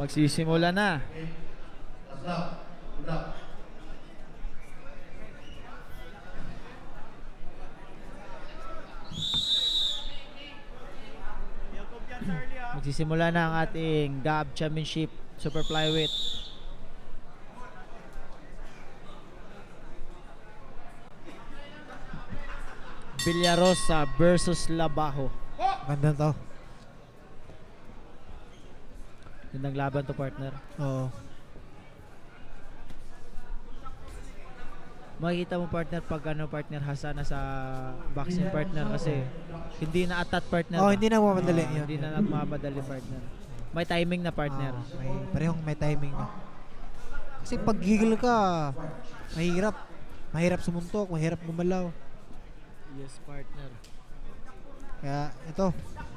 Magsisimula na. Magsisimula na ang ating GAB Championship Super Flyweight. Villarosa versus Labajo. Ganda to. Gandang laban to, partner. Oo. Makikita mo, partner, pag ano, partner, hasa na sa boxing, partner, kasi hindi na atat, partner. Oh, hindi na mamadali yun. Hindi na nagmamadali, partner. May timing na, partner. Parehong may timing na. Kasi pag gigil ka, mahirap. Mahirap sumuntok, mahirap gumalaw. Yes, partner. Kaya ito,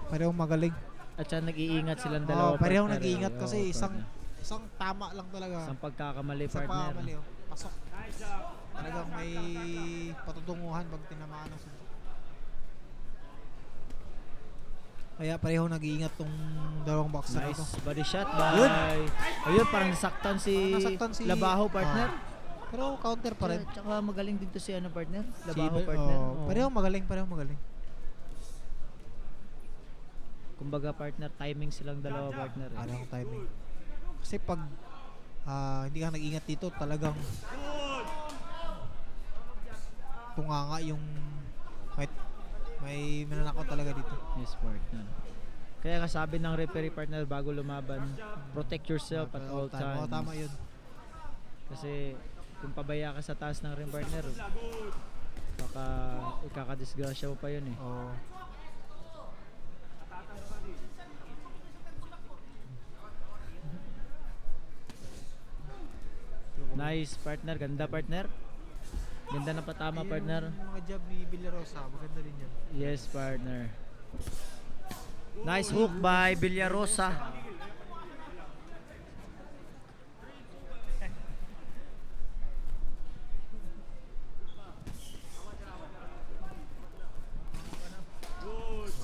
parehong magaling. At siya nag-iingat silang dalawa, Parehong partner. nag-iingat kasi partner. isang tama lang talaga. Isang pagkakamali, Isang partner. pagkakamali, oh. Pasok. Talagang may patutunguhan pag tinamaan ng suntok. Kaya parehong nag-iingat tong dalawang boxer na Nice to. body shot by... Yun. Ayun, parang nasaktan si, Nasaktan si Labajo, partner. Pero counter pa rin. Tsaka magaling din to si ano, partner. Si Labajo, partner. Parehong magaling, parehong magaling. Kumbaga, partner, timing silang dalawa, partner. Parehong timing. Kasi pag hindi ka nag-ingat dito, talagang tunganga yung may mananakaw talaga dito. Yes, partner. Kaya nga sabi ng referee, partner, bago lumaban, protect yourself at all times. Oo, tama yun. Kasi kung pabaya ka sa taas ng ring, partner, baka ikakadisgrasya mo pa yun eh. Oo. Nice, partner. Ganda, partner. Ganda na patama, partner. Yung mga jab ni Villarosa, maganda rin yan. Yes, partner. Nice hook by Villarosa.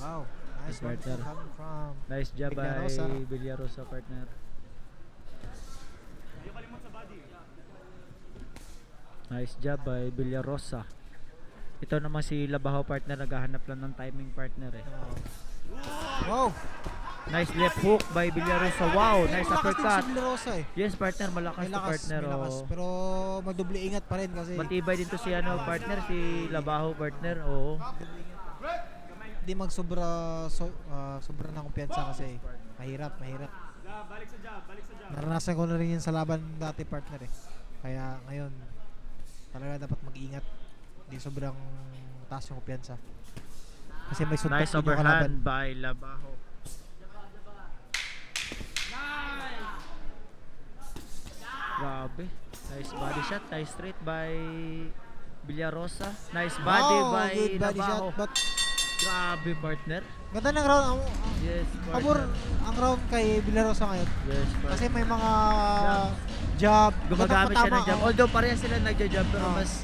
Wow. Nice one partner. coming from Nice job by Villarosa. Villarosa, partner. Nice job by Villarosa. Ito naman si Labajo, partner, naghahanap lang ng timing, partner eh. Wow. Nice left hook by Villarosa. Wow, nice Malakas din uppercut. si Villarosa eh. Yes, partner, malakas May to, lakas, partner. may lakas. Oo. Pero magdoble ingat pa rin kasi Matibay din to si ano, partner, si Labajo, partner. Oo. hindi magsobra sobra ng kumpiyansa kasi mahirap. Naranasan ko na rin yan sa laban dati, partner eh. Kaya ngayon talaga dapat mag-ingat. Hindi sobrang taas yung kumpiyansa. Kasi may suntok Nice din yung kalaban. overhand by Labajo. Grabe. Nice body shot. Nice straight by Villarosa. Nice body by good body Labajo. shot, but Grabe, partner. ganda ng round. Yes, Pabor partner. ang round kay Villarosa ngayon. Yes, partner. Kasi may mga jab. Gumagamit siya ng jab. oh. Although pareha sila nagja-jab, pero Oh. mas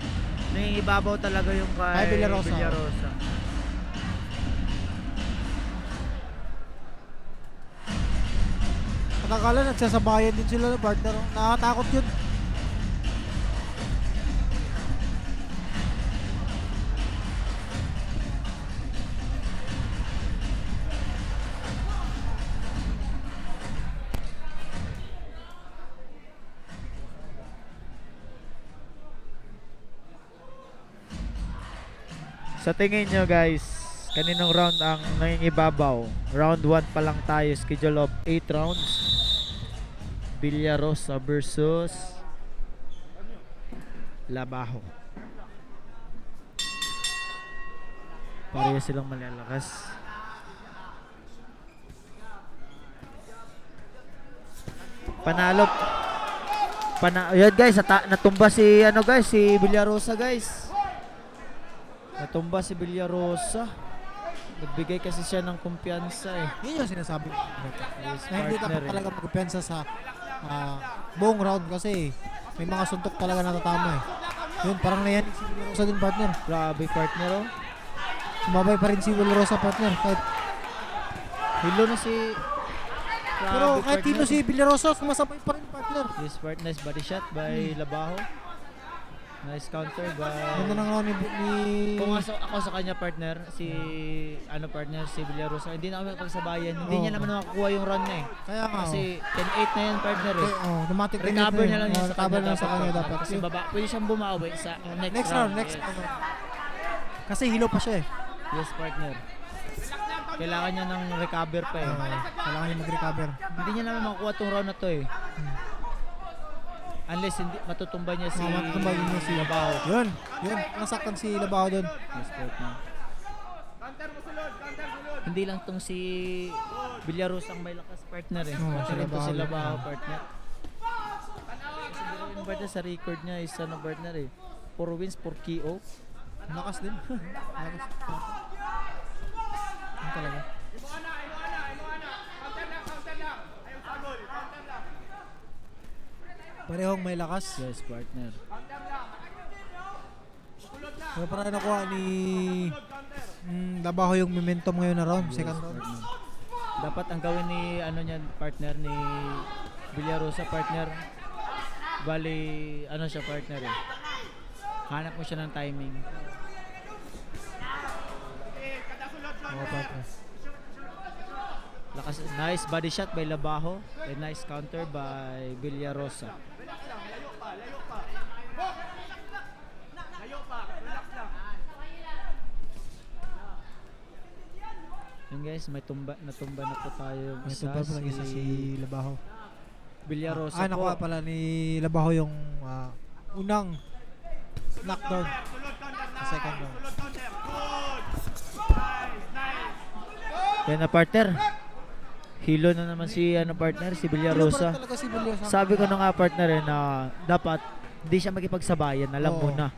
nangingibabaw talaga yung kay Kay Villarosa. Villarosa. Nakakala nagsasabayan din sila ng partner. Nakakatakot yun. Sa tingin nyo, guys, kaninong round ang nangingibabaw? Round 1 pa lang tayo, schedule of 8 rounds. Villarosa versus Labajo. Pareho silang malalakas. Panalo. Yan, guys, natumba si ano, guys, si Villarosa, guys. Natumba si Villarosa. Nagbigay kasi siya ng kumpiyansa eh. Yun yung sinasabi ko. Yes, Na hindi partner dapat eh. talaga magkumpiyansa sa buong round kasi may mga suntok talaga natatama eh. Yun, parang nayanig si Villarosa din, partner. Grabe, partner oh. Sumabay pa rin si Villarosa, partner. Kahit Hilo na si Pero kahit sino si Villarosa, sumasabay pa rin partner. This part, nice body shot by Labajo. Nice counter by... Ganda ng round ni... Kung ako sa kanya partner, si Villarosa, hindi na kami pagsabayan. Hindi niya naman makakuha yung run na eh. Kaya nga. Kasi 10-8 na yan partner eh. Automatic Recover na lang yun sa recover kanya na sa kanya dapat. Kasi pwede siyang bumawi sa next round. Next Yes. round. Kasi hilo pa siya eh. Yes partner. Kailangan niya ng recover pa eh. Kailangan niya mag-recover. Hindi niya naman makukuha tong round na to eh. Unless hindi matutumba niya si Matutumba niya si Labaho. Yun. Nasaktan si Labaho doon. Yes partner. Hindi lang tong si Villarosa ang may lakas partner eh. Si Ito Labaho. si Labaho partner. Yung partner sa record niya is ano partner eh. 4 wins, 4 KO. Lakas din. Lakas. Ano talaga? Parehong may lakas. Yes partner. Pero parang nakuha ni Labaho yung momentum ngayon na round. Yes, Second round. partner. Dapat ang gawin ni ano niyan partner ni Villarosa partner. Bali ano siya partner eh. Hanap mo siya ng timing. Oo, partner. Lakas, nice body shot by Labajo and nice counter by Villarosa. Yun guys, natumba na po tayo yung May isa, tumbal pa lang isa si Labaho. Villarosa po. Nakuha pala ni Labaho yung unang knockdown. Second round. Kaya na partner. Hilo na naman si partner, si Villarosa. Talaga si Villarosa. Sabi ko na nga partner na dapat hindi siya makipagsabayan, alam mo Oo. na.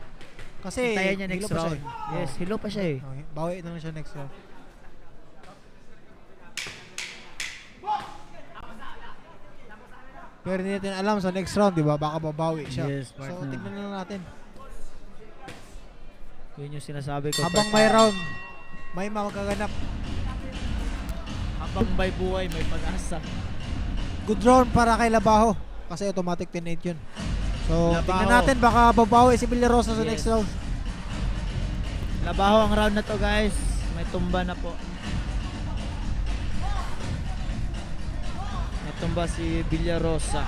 Kasi Hintayan niya hilo next pa siya round. eh. Yes, hilo pa siya eh. Okay, bawi na lang siya next round. Pero hindi natin alam sa next round, di ba? Baka babawi siya. Yes, So, partner. tignan na lang natin. Yun yung sinasabi ko. Habang partner. may round, may magaganap. Habang may buhay, may pag-asa. Good round para kay Labaho. Kasi automatic 10-8 yun. So, Labaho. tignan natin. Baka babawi si Villarosa sa Yes. next round. Labaho ang round na to guys. May tumba na po. Natumba si Villarosa.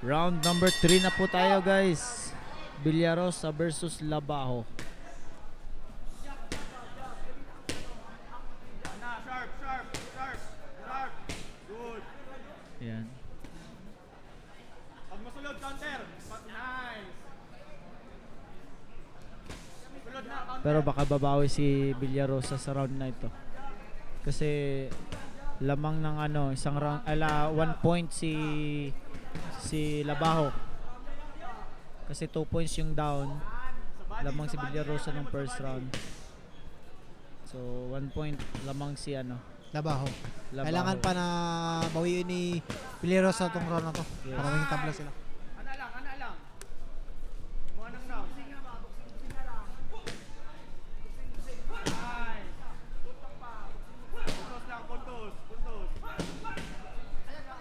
Round number 3 na po tayo guys. Villarosa versus Labaho. Yan. Pag masulod, counter. Nice. Sulod na, counter. Pero baka babawi si Villarosa sa round na ito. Kasi lamang ng ano, isang round, 1 point si Labaho. Kasi 2 points yung down. Lamang si Villarosa ng first round. So 1 point lamang si Labaho. Labaho. Kailangan pa na bawiin ni Villarosa itong round na to. Yes. Para maging tabla sila. Ana lang. Mga nang now. Nice. Puntos lang, puntos.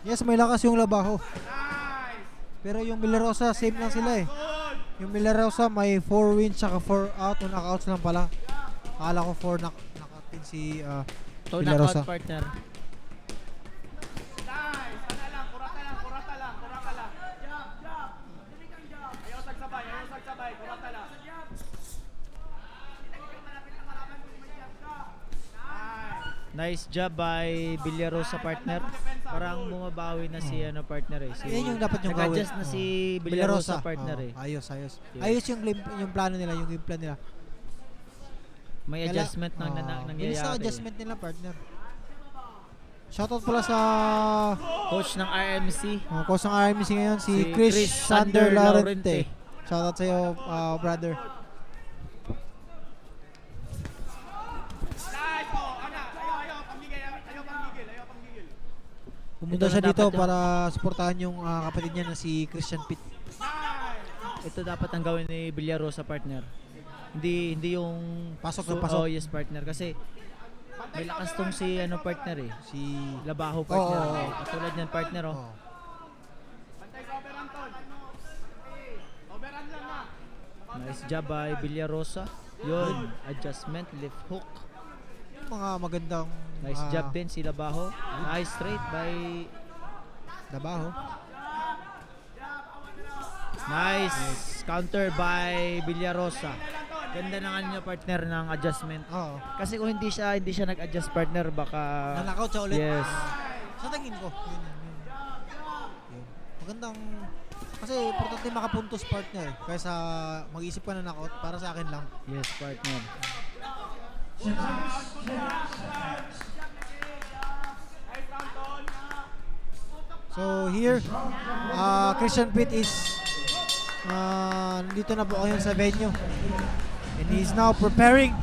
Yes, may lakas yung Labaho. Nice. Pero yung Villarosa, same lang sila eh. Good. Yung Villarosa may 4 wins tsaka 4 out o knockouts lang pala. Akala ko 4 knockout din si To Villarosa. knockout partner. Nice. Ana lang, kurata lang. Ayaw sagsabay, kurata lang. Nice job by Villarosa partner. Parang bumabawi na si partner eh. Si, Yan yung dapat yung nag-adjust gawin. na si Villarosa partner Oo, eh. ayos. Yes. Ayos yung plano nila, yung game plan nila. May adjustment na Bilis nangyayari. ang adjustment nila, partner. Shoutout pala sa Coach ng RMC. coach ng RMC ngayon, si Si Chris Chris Sander Sander Laurente. Laurente. Shoutout sa iyo, brother. Nice po. Ayaw panggigil. Pumunta Ito siya na dito dapat para suportahan yung kapatid niya na si Christian Pitt. Ito dapat ang gawin ni Villarosa, partner. Hindi yung Pasok na pasok. Oh, yes, partner, kasi may lakas tong si partner eh. Si Labaho, partner. Oo. Katulad niyan, partner, oh. oh. Pantay sa overrun, Ton. Overrun lang na. Nice job by Villarosa. Yun, adjustment, left hook. Yung mga magandang Nice job din si Labaho. Nice straight by Labaho. nice counter by Villarosa. Ganda ng partner ng adjustment. Oo. Kasi kung hindi siya nag-adjust, partner, baka Nanakaw siya ulit. yes. Sa tingin ko. Yun. Magandang kasi importante makapuntos, partner. Kaysa mag-isip ka na knockout, para sa akin lang. Yes, partner. So here, Christian Pitt is nandito na po ngayon sa venue. And he's now preparing.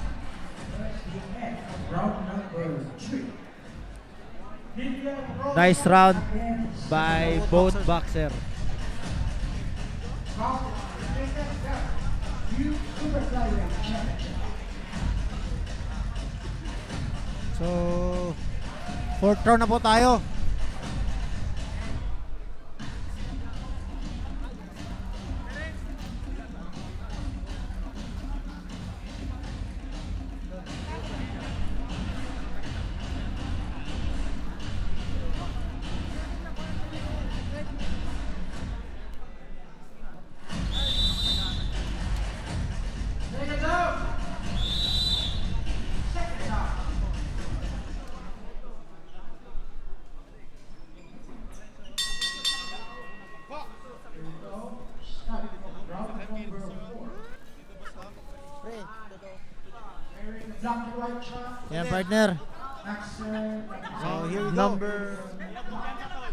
Nice round by both boxer. So, fourth round na po tayo. Yan, partner. So, here we go. Number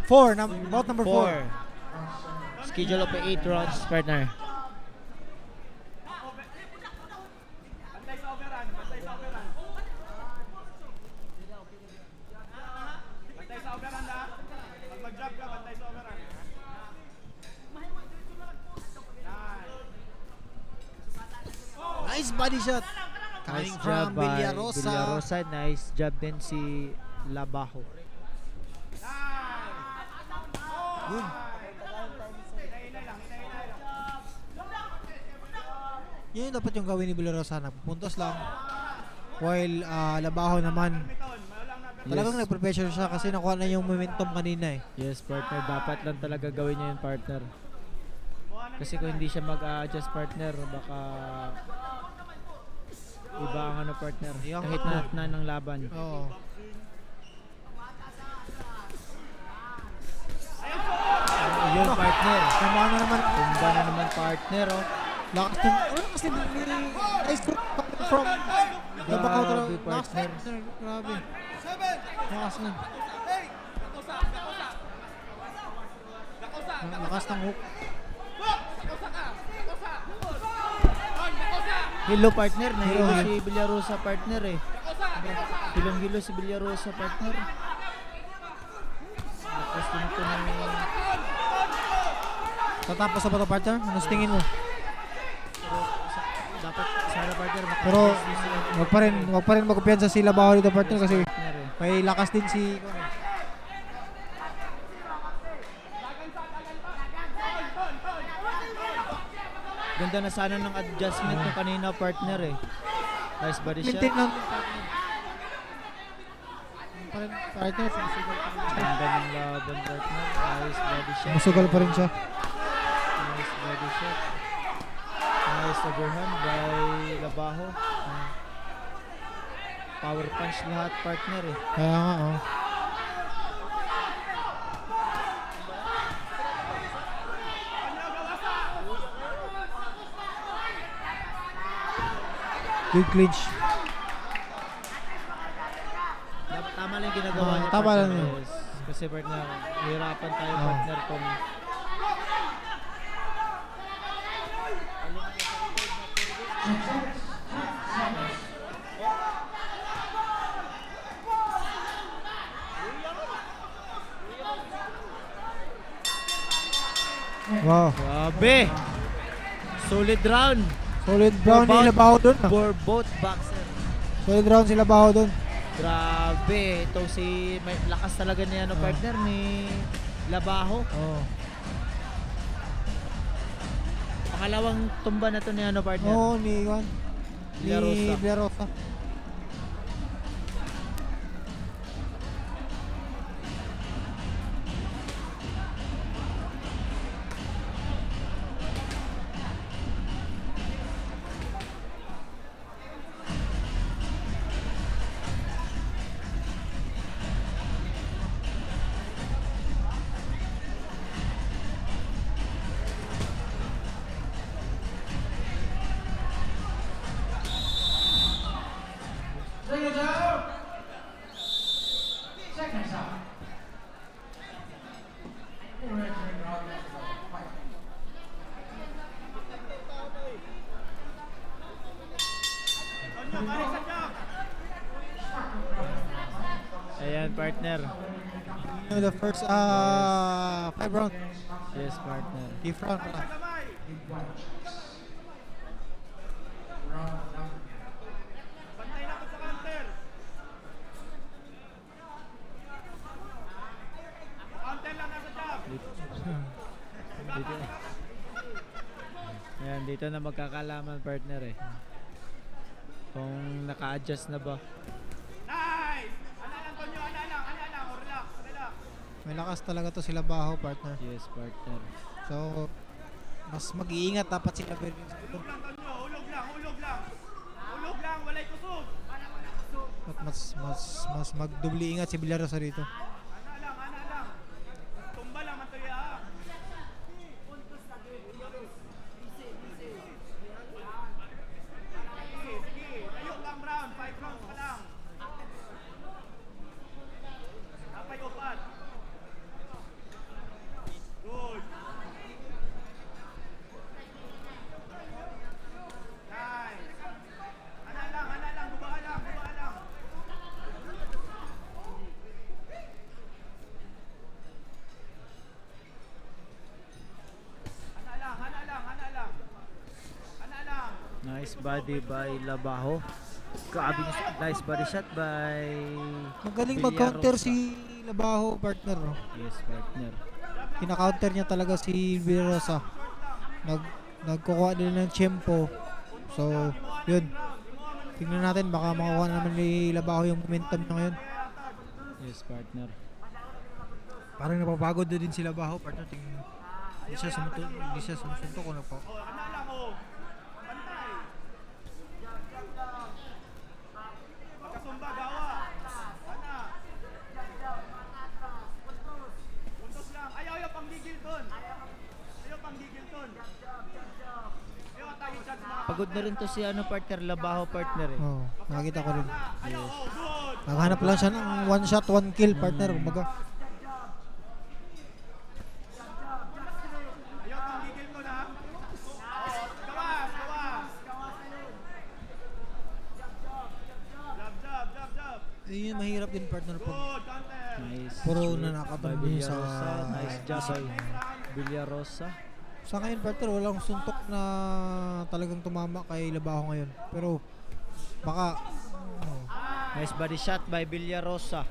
Bout number 4. 4. Schedule of 8 rounds, partner. Pantay sa overrun. Pantay sa overrun na. Pag mag-drop ka, pantay sa overrun. Nice body shot. Nice Coming job from by Villarosa. Villarosa. Nice job din si Labaho. Yun. Yun yung dapat yung gawin ni Villarosa. Nagpuntos lang. While Labaho naman, talagang nagpe-pressure siya kasi nakuha na yung momentum kanina eh. Yes, partner. Dapat lang talaga gawin niya yung partner. Kasi kung hindi siya mag-adjust, partner, baka iba ang partner. Yung- Kahit na ng laban. Oo. Yun, partner. Tama na naman. Tumba na naman, partner, oh. Lakas din. Lakas din ni nice hook coming from Labaho. Grabe, Lakas partner. din. Grabe. Lakas din. Lakas ng hook. Hello, partner. Nahilo Hello. si Villarosa, partner, eh. Hilong-hilo si Villarosa, partner. Lakas din ito ng... Tatapos na ba ito, partner? Ano sa tingin mo? Dapat sana, partner, Pero wag pa rin magkumpiyansa si Labaho dito, partner, kasi partner, eh. may lakas din si Ganda na sana ng adjustment ng kanina, partner, eh. Nice body shot. maintain lang. Partner, sumusugal pa rin siya. Ganda ng laban, partner. Nice body shot. Sumusugal pa rin siya. Nice body shot. Nice overhand by Labaho. Power punch lahat, partner, eh. Kaya nga, oh. Good clinch. Tama lang yun. Yes. Kasi partner, hirapan tayo Oo. partner kung Wow. grabe. Solid round Solid round both- ni Labaho dun. for both boxer. Solid round si Labaho dun. Grabe, ito may lakas talaga ni Oh. partner ni Labaho. Oo. Pangalawang tumba na to ni partner. Oo, ni Juan. Ni Villarosa. Villarosa. Ayan partner. The first 5 round. Yes partner. 5th round pala. Bantay na ako sa counter. Counter lang nasa jab. Dito. Ayan, dito na magkakalaman partner eh. Kung naka-adjust na ba. Nice! Ana lang, Tonyo. Ana lang. Oh, relax. Relax. May lakas talaga to si Labaho, partner. Yes partner. So, mas mag-iingat dapat sila pero Hulog lang, Tonyo. Hulog lang. Hulog lang. Hulog lang. Walay kusog. at mas magdubli ingat si Villarosa rito. Ana lang. Tumba lang, Mantoya. Sige. Ayok lang round. 5 rounds pa lang. Apay upat. Good. Nice. Ana lang. Bubaha lang. Ana lang. Nice body by Labaho. Grabe nice body shot by Magaling Villarosa. mag-counter si Labaho, partner. No? Yes partner. Kina-counter niya talaga si Villarosa. Nagkukuha din ng tempo. So, yun. Tingnan natin, baka makuha naman ni Labaho yung momentum niya ngayon. Yes partner. Parang napapagod na din si Labaho, partner. Tingnan. Hindi siya sumusuntok ko na po. Ana lang oh. Pantay. Magkasumba gawa. Ana. Puntos lang. Ayaw panggigil ton. Ayaw atangin siya sa mga. Pagod na rin to si partner Labaho partner eh. Oo, nakita ko rin. Ayaw oh, good. Naghanap lang siya ng 1 shot, 1 kill, partner. Kumbaga. Ayaw panggigil ton ha. Gawas. Jab. Ayun, mahirap din, partner. Pag Good counter. Nice. Puro shoot nanakatan by din sa- Villarosa. Nice job by Villarosa. sa ngayon, partner, walang suntok na talagang tumama kay Labaho ngayon. Pero, baka, Nice body shot by Villarosa.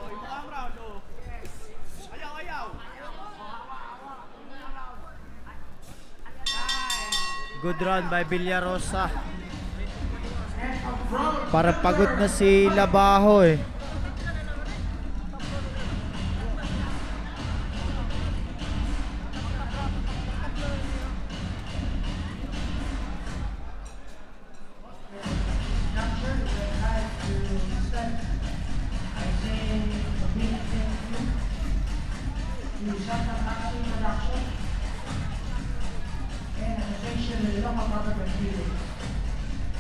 Imo ang round oh. Ayaw. Good round by Villarosa. Parang pagod na si Labaho eh.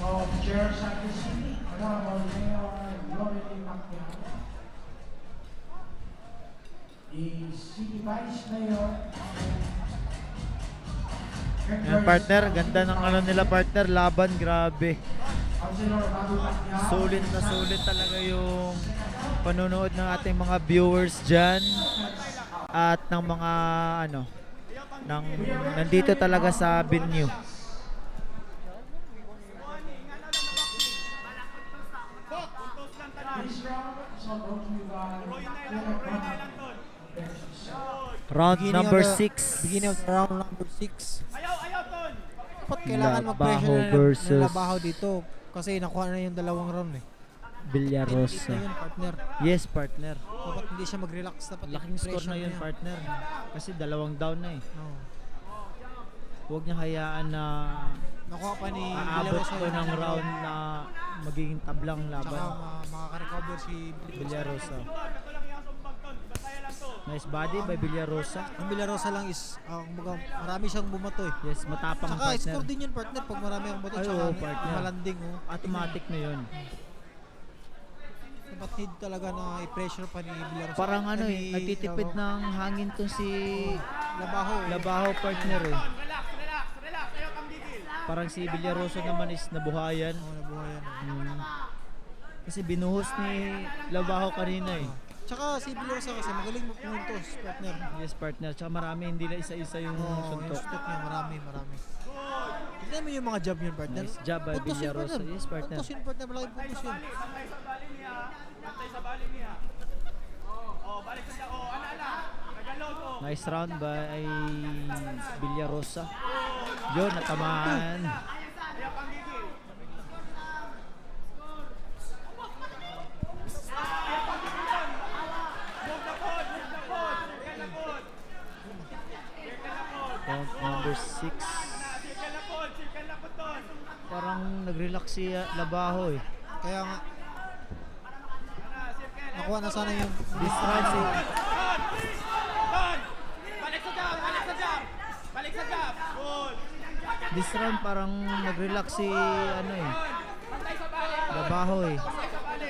of Chair Santos City, Honorable Mayor Lorelei Pacquiao, the City Vice Mayor, Yan partner, ganda ng ano nila partner, laban, grabe. Councilor Babu Pacquiao, Sulit talaga yung panonood ng ating mga viewers dyan at ng mga ano, nandito talaga sa venue. this round is all brought to you by Round Beginning number of the- 6. Beginning of the round number 6. Ayaw, Ton! Dapat kailangan Labaho mag-pressure na versus- ng Labaho dito. Kasi nakuha na yung dalawang round eh. 10-8 Villarosa. na yun, partner. Yes, partner. Dapat hindi siya mag-relax. Dapat Laking score pressure na yun, niya. partner. Kasi dalawang down na eh. Oo. Huwag niya hayaan na Nakuha pa ni aabot Villarosa ko yung ng round na magiging tablang Tsaka laban. makaka-recover si Villarosa. Kato lang yung sumbag, Ton. Bantaya lang to. Nice body by Villarosa. Ang Villarosa lang is marami siyang bumato eh. Yes, matapang Tsaka partner. score din yun partner pag marami ang bumato. Ay, Tsaka oo, partner. malanding oh. Automatic na yun. Dapat need talaga na i-pressure pa ni Villarosa. Parang ano Ni eh, nagtitipid ng hangin to si Labaho. Labaho partner eh. Relax. Ayaw kang gigil. Parang si Villarosa naman is nabuhayan. Oo, nabuhayan. Hmm. Kasi binuhos ni Labaho kanina eh. Tsaka si Villarosa kasi magaling magpuntos partner. Yes partner, tsaka marami, hindi na isa-isa yung Oo, yung suntok. stock niya marami. Tignan mo yung mga job yun partner. Nice job by Puntos yun, Villarosa. Yes partner. Puntos yun partner, malaking puntos yun. Bantay sa bali niya. Oh, balik sa oh, ala. Tagalog oh. Nice round by Villarosa. Yun, natamaan. Ayaw kang gigil. Move the pod. Circle na pod. Round number 6. Circle na pod, Ton. Parang nag-relax si Labaho eh. Kaya nga, nakuha na sana yung This round si Ton! Balik sa jab! Balik sa jab! Good! This round parang nag-relax si ano eh. Bantay sa bali! Labaho eh. Bantay sa bali!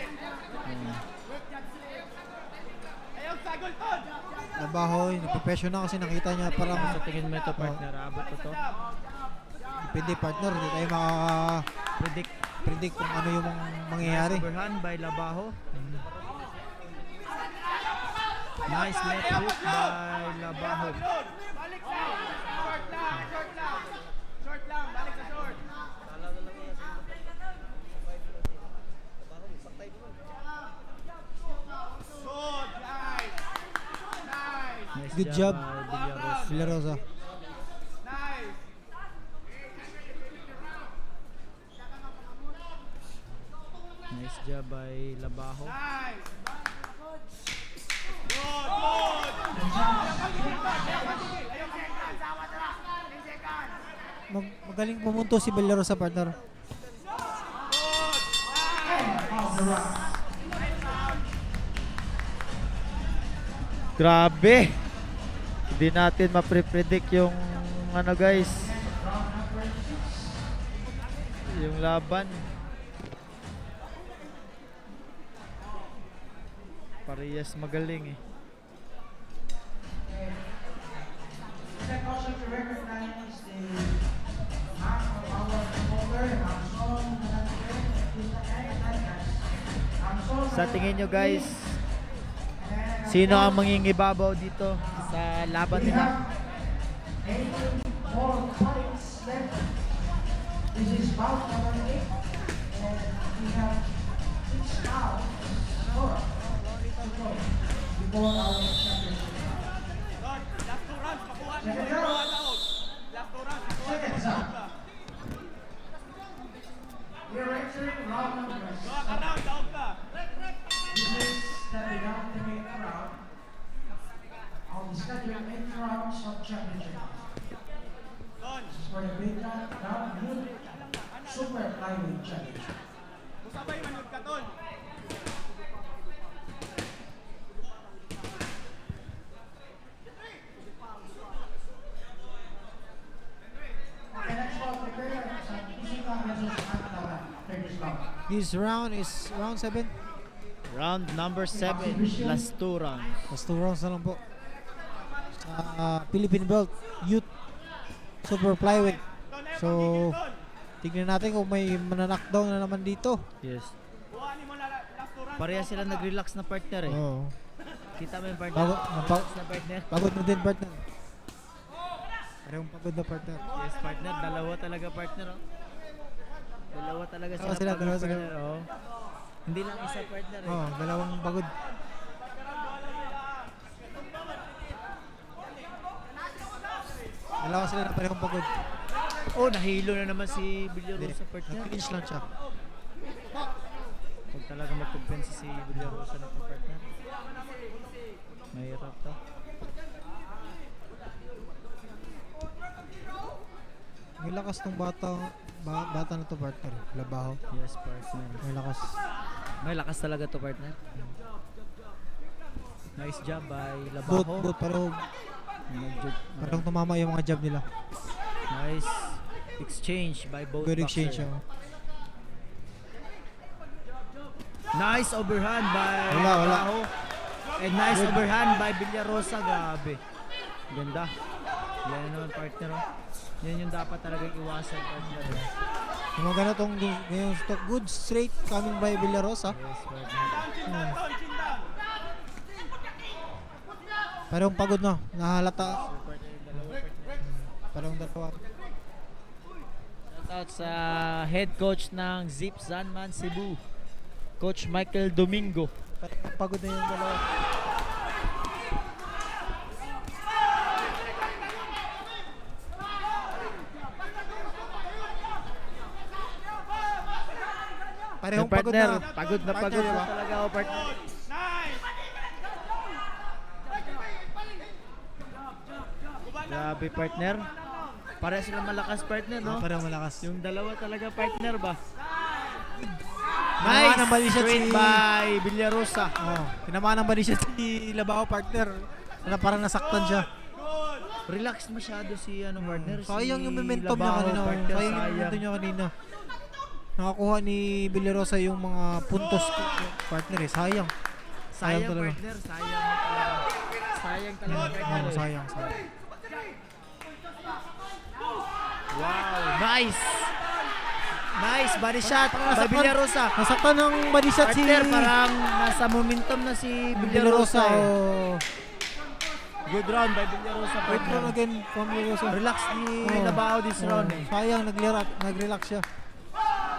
Ayaw sagol, Ton! Labaho, nagpo-pressure na kasi nakita niya parang Sa tingin mo ito partner, abot ko to. depende partner, hindi tayo makaka-predict kung ano yung mangyayari. Overhand by Labaho. Nice left hook by Labaho. Balik sa! Short lang! Balik sa short! Good! Nice! Nice Good job. by Villarosa. Villarosa. Nice! Nice job by Labaho. Nice! Good! Good! Ayaw second! Magaling pumunto si Villarosa partner. Grabe. Hindi natin mapre-predict yung ano guys. Yung laban. Parehas magaling eh. I'd also to recognize the half of our supporter, Hamson Sa tingin nyo guys, sino ang mangingibabaw dito sa laban nila? 8 more points left. This is bout number 8. And we have 6 rounds more to go before our championship. Lord, last 2 rounds, makuha na Second yung round. out. Last 2 rounds, makuha Second na round. yung We are entering round number 6. Gawa ka round, daog ka. This is the penultimate round of the scheduled 8 rounds of championship. Don, This is for the big round super flyweight championship. musabay man yung katon. Okay, next one, prepare sa Pisuka versus Antalan. This round is round 7. Round number 7. Last 2 rounds. Last 2 rounds na lang po. Sa Philippine Belt Youth Super Flyweight. So, tignan natin kung may mananakdown na naman dito. Yes. Buhanin mo na last two rounds. Pareha sila nag-relax na partner eh. Oo. Kita mo yung partner? Bago- Relax na partner. Pagod na din partner. Parehong pagod na partner. Yes, partner. Dalawa talaga partner. Oh. Dalawa talaga Dalawa sila, sila, pagod, dalawa sila. partner. Oh. Hindi lang isa partner eh. Oo, dalawang pagod. Dalawa sila na parehong pagod. Oh, nahilo na naman si Villarosa partner. Nag-clinch lang siya. Pag talaga magkumpensa si Villarosa na to partner. Mahirap to. May lakas tong bata na to partner. Labaho. Yes, partner. May lakas. May lakas talaga to partner. Nice job by Both, Labaho. parehong tumama yung mga jab nila. Nice exchange by both Good exchange. boxer. Oh. Nice overhand by Wala. Labaho. And nice overhand by Villarosa. Grabe. Ganda. Yan naman partner. Oh. Yan yung dapat talagang iwasan partner. Yung mga ganitong ngayon stock good straight coming by Villarosa. Yes, partner. Parehong pagod no. Nahalata. Parehong dalawa. Shoutout sa head coach ng Zip Zanman Cebu, Coach Michael Domingo. Parehong pagod na yung dalawa. Parehong Yung pagod partner, na. pagod na Partner, diba? talaga ako partner. Grabe partner. Pareha silang malakas partner, no? Parehong malakas. Yung dalawa talaga partner ba? Tinamaan Nice! ng bali siya Straight si- by Villarosa. Oh, tinamaan ng bali siya si Labaho partner. Parang nasaktan siya. Relax masyado si ano partner. Sayang si yung momentum niya Labaho, kanina. partner, Sayang yung momentum niya kanina. Nakakuha ni Villarosa yung mga puntos partner eh. Sayang. Sayang talaga. partner, sayang talaga. Sayang talaga partner. Oh, sayang. Wow, nice! Nice body shot by nasaktan- Villarosa. Nasaktan ng body shot si Partner, parang nasa momentum na si Villarosa. Villarosa. eh. Oh. Good round by Villarosa. Wait partner. round again from Villarosa. Relax ni Oh. Labaho this Oh, round eh. sayang, nag-relax siya.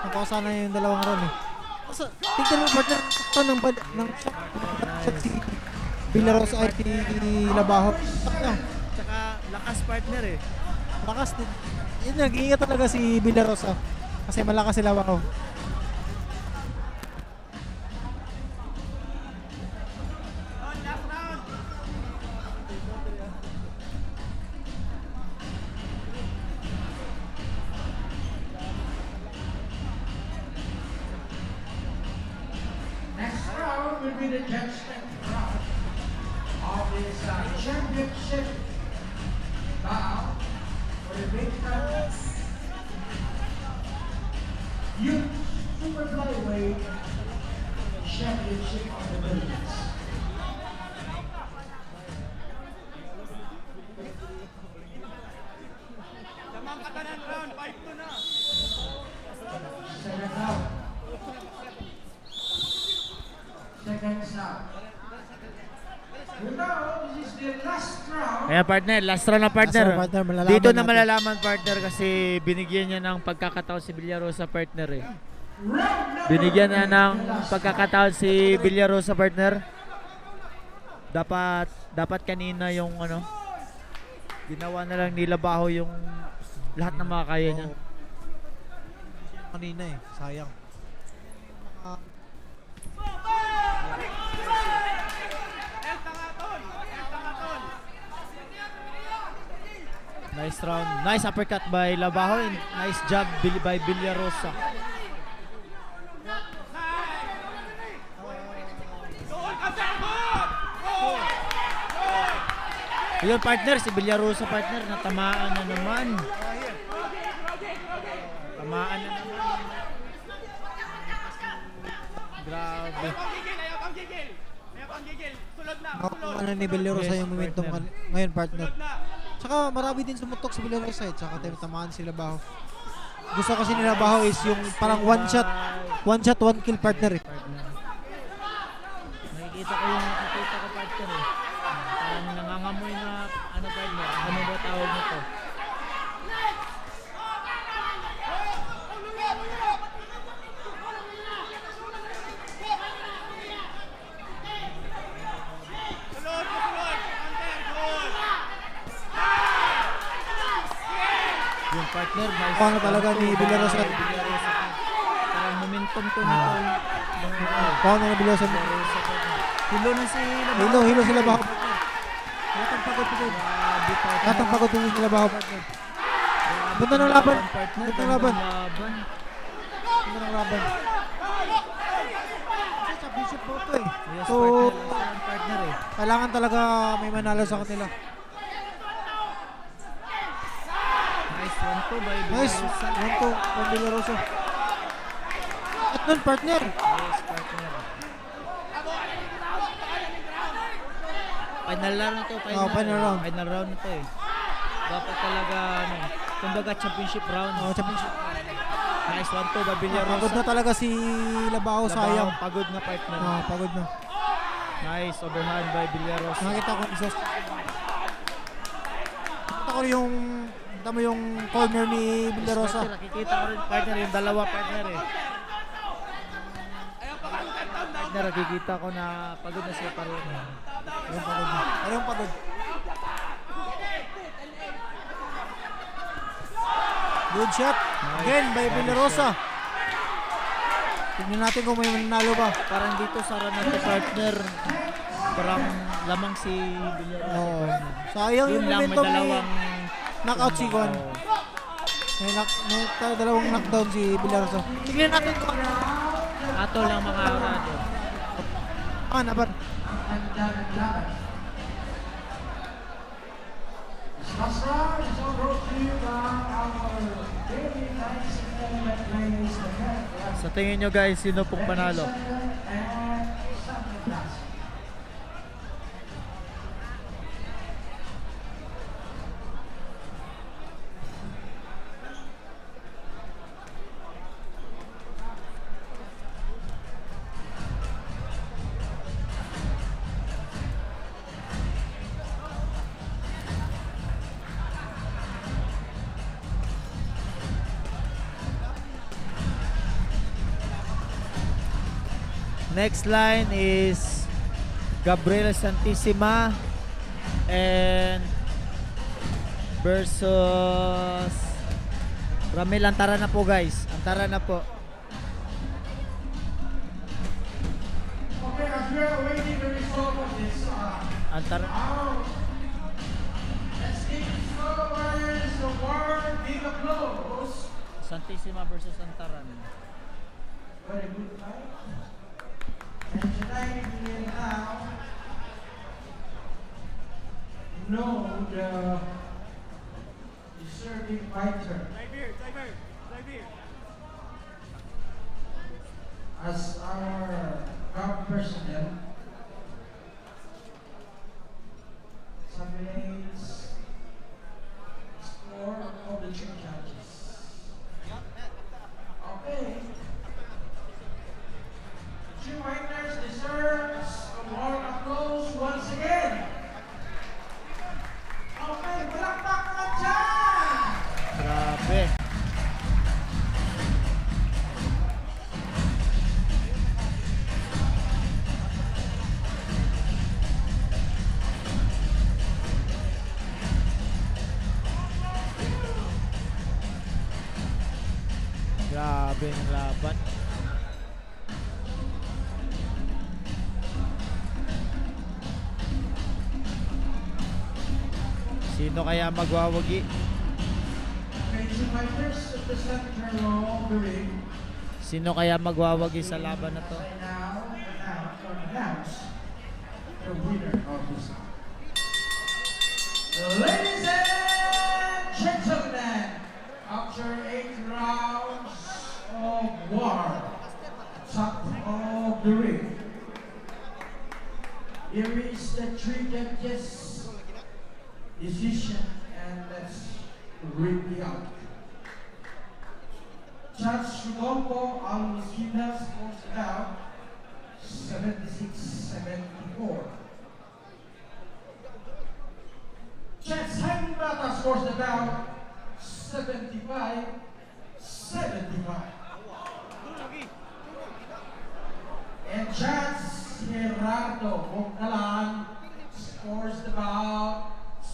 Nakuha sana yung dalawang round eh. Tignan mo partner, nasaktan ng shot si Villarosa ay si Labaho. Sayang. Tsaka lakas partner eh. Lakas din. Yun, nag-iingat talaga si Villarosa. Kasi malakas si Labaho. Next round will be the judgment round of this championship bout for the big Youth Super Flyweight Championship of the Philippines. Tamang katanan round, 5-2 na. Second round. Seconds now. You know, this is the last round. Ayan partner, last round na partner. Last round, partner, malalaman Dito na natin. malalaman partner kasi binigyan niya ng pagkakataon si Villarosa partner eh. Round number Binigyan na one, ng the last pagkakataon si Villarosa partner. Dapat kanina yung ano, ginawa na lang ni Labaho yung lahat ng makakaya niya. Kanina eh, sayang. Nice round. Nice uppercut by Labaho and nice jab by Villarosa. Yun partner, si Villarosa partner, natamaan na naman. Tamaan na naman. Grabe. Ayaw pang gigil, ayaw pang gigil. Ayaw pang gigil. Sulod na, sulod. Nakukuha na ni Villarosa Yes, yung momentum partner. ngayon, partner. Sulod na. Tsaka marami din sumutok si Villarosa eh. Tsaka tamaan si Labaho. Gusto kasi ni Labaho is yung parang one shot, one kill partner eh. Partner. Nakikita ko partner eh. Parang nangangamoy na ano partner. Ano ba tawag nito? Sulod, sulod. Hunter, good. Yung partner. Nice. Kuha na talaga ni Villarosa. Villarosa. Parang momentum to na to. Kuha na ni Villarosa. Villarosa partner. Hilo na si Labaho. Hilo si Labaho. Latang pagod po. Grabe partner. Latang pagod po si Labaho partner. Grabe Ganda ng laban. partner. Ganda ng laban. Ganda ng laban. Ganda ng laban. Kasi championship po ito eh. Yes, So, partner eh. kailangan talaga may manalo sa kanila. Nice one to by Nice. Villarosa. One to from Villarosa. At nun, partner. Yes, partner. Final round na to. Final round. Final round na to eh. Dapat talaga, ano, kumbaga championship round. Oh, championship. Nice one to by Villarosa. Pagod na talaga si Labaho, sayang. Pagod na partner. Oh, pagod na. Nice overhand by Villarosa. Nakita ko exhaust. Nakita ko yung tama yung corner ni Villarosa. Partner, nakikita ko rin partner, yung dalawa partner eh. Partner, nakikita ko na pagod na sila pareho. Ayun pagod na. Ayun pagod. Good shot. Again by Villarosa. Tingnan natin kung may mananalo ba. Parang dito sa round na to partner, parang lamang si Villarosa. Oo. Sayang yung Yun lang, may momentum ni dalawang knockout si Gon. Oo. May dalawang knockdown si Villarosa. Tingnan natin kung Ato lang mga ano. naban. And Laban. This last round is all brought to you by our very nice element players, the Cat Sa tingin nyo guys, sino pong panalo? and Sammy Glass. Next line is Gabriel Santissima and versus Ramil. Antara na po guys. Antara na po. Okay, as we are awaiting the result of this Antara. round, let's give it forward the warm big applause. Santissima versus Antaran. Very good fight. And tonight we will now know the deserving fighter. Driver, driver, driver. As our ground personnel simulates score of the two judges. Okay. Two fighters deserves a warm applause once again. Okay, palakpak naman dyan! Grabe. Grabe yung laban. Sino kaya magwawagi? Okay, two fighters representing her long the ring. Sino kaya magwawagi sa laban na to? Right now, announce the winner of this round. Ladies and gentlemen, after 8 rounds of war, top of the judges' decision, and let's read it out. Judge Rodolfo Almosina scores it out 76-74. Judge Jaime Mata scores the bout 75-75. And Judge Gerardo Bongkalan scores the bout 75-75.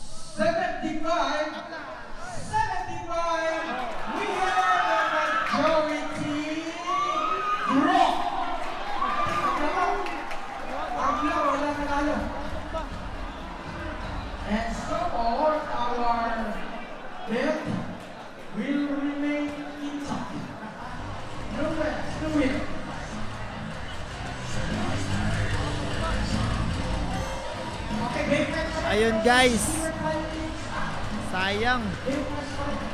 We have a majority draw. Abla, wala na tayo. And so all our bet will remain intact. No bets, no win. Okay, game next. Ayun guys. Sayang. Game next.